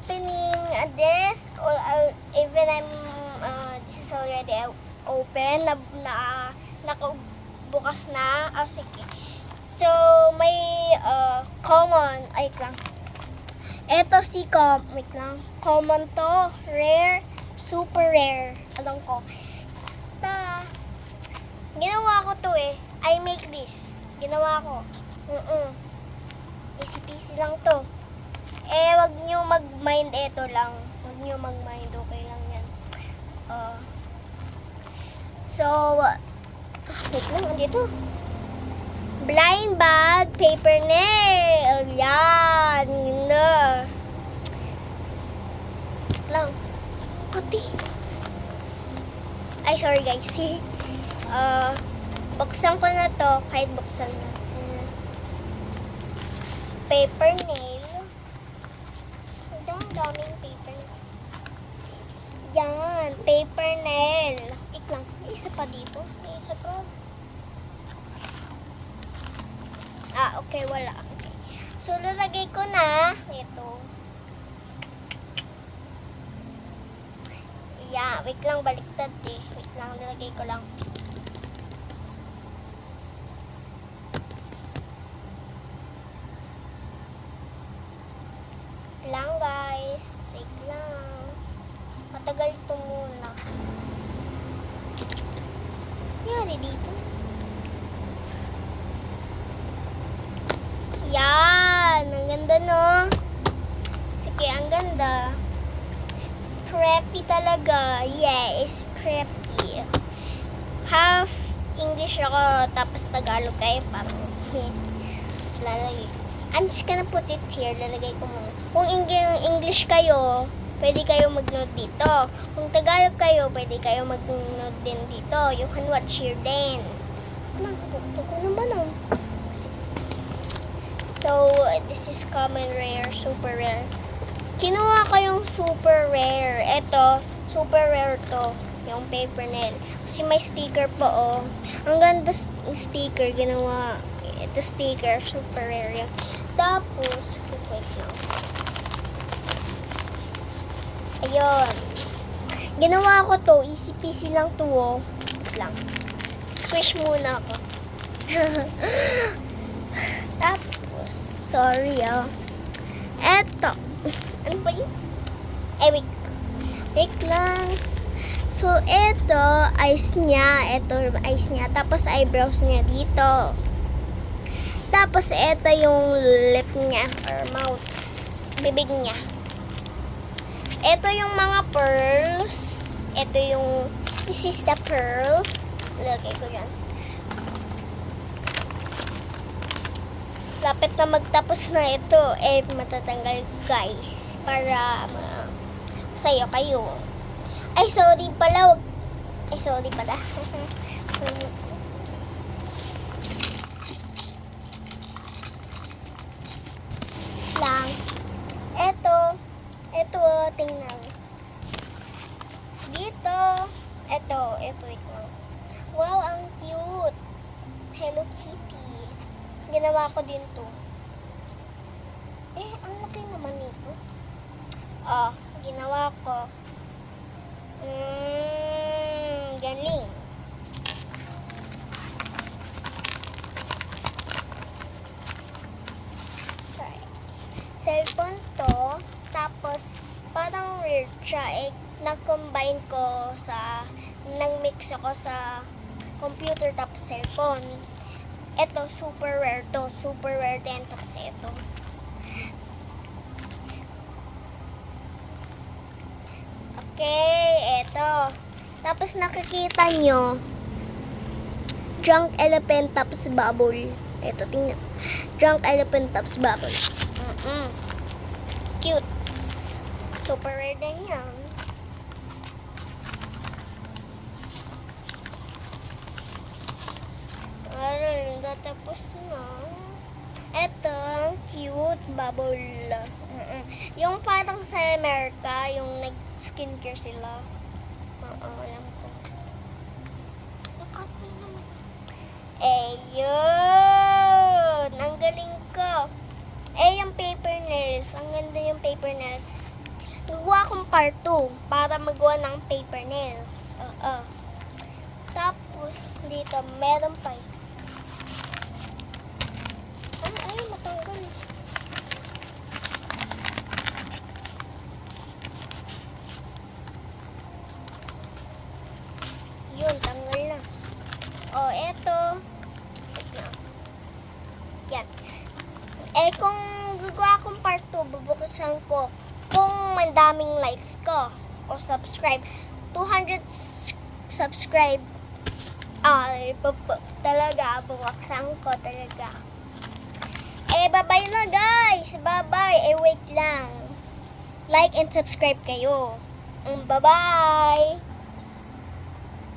opening this, or even this is already open, nakabukas na. Oh, sige. So, may common, Ito si wait lang. Common to, rare, super rare. Alam ko. Ginawa ko to eh. I make this. Ginawa ko. Easy peasy lang to. Wag nyo mag-mind ito lang. Wag nyo mag-mind. Okay lang yan. Wait lang. Andito. Blind bag, paper nail. Yan. Yun na. Wait lang. Puti. Ay, sorry guys. Buksan ko na to. Kahit buksan na. Paper nail. Ang daming paper. Yan. Paper nail. Wait lang. May isa pa dito. May isa pa. Okay. Wala. Okay. So, lalagay ko na ito. Yeah. Wait lang. Baliktad eh. Wait lang. Lalagay ko lang. Lang guys, wait lang. Matagal ito muna. Yari dito. Yan, ang ganda no. Sige, ang ganda. Preppy talaga. Yes, preppy. Half English ako, tapos Tagalog kayo. Parang lalagay. I'm just gonna put it here. Lalagay ko muna. Kung English kayo, pwede kayo mag-note dito. Kung Tagalog kayo, pwede kayo mag-note din dito. You can watch here din. So, this is common, rare, super rare. Kinuha ko yung super rare. Ito, super rare to. Yung paper nail. Kasi may sticker po, oh. Ang ganda sticker, ginawa. Ito sticker, super rare yan. Tapos, wait lang. Ayun. Ginawa ko to. Easy peasy lang to, oh. Wait lang. Squish muna ako. Tapos, sorry, oh. Eto. Ano ba yun? Wait. Wait lang. So, eto, eyes niya. Eto, eyes niya. Tapos, eyebrows niya dito. Tapos, ito yung lip niya or mouth. Bibig niya. Ito yung mga pearls. Ito yung, this is the pearls. Lagay ko dyan. Lapit na magtapos na ito. Matatanggal guys. Para sayo kayo. Ay, sorry pala. Ay, sorry pala. lang. Ito, tingnan. Dito, ito ito. Wow, ang cute. Hello Kitty. Ginawa ko din to. Ang laki naman nito. Ginawa ko. Galing. Cellphone to, tapos parang weird siya, na-combine ko nang-mix ako sa computer tapos cellphone. Ito, super rare to, super rare din, tapos ito. Okay, ito. Tapos nakikita nyo, drunk elephant tapos bubble. Ito, tingnan. Drunk elephant tapos bubble. Cute. Super rare din yan. Tapos na. Ito, cute bubble. Yung parang sa America, yung nag-skincare sila. Alam ko. Nakatay naman. Yun! Ang galing ko. Yung paper nails. Ang ganda yung paper nails. Gagawa akong part 2 para magawa ng paper nails. Oo. Tapos, dito, meron pa. Ay, matanggal. Yun, tanggal na. O, eto. Wait lang. Yan. Eh, kung gagawa akong part 2, bubukasan ko kung mandaming likes ko o subscribe. 200 subscribe. Ay, talaga, bubuksan ko talaga. Eh, bye-bye na guys. Bye-bye. Eh, wait lang. Like and subscribe kayo. Bye-bye.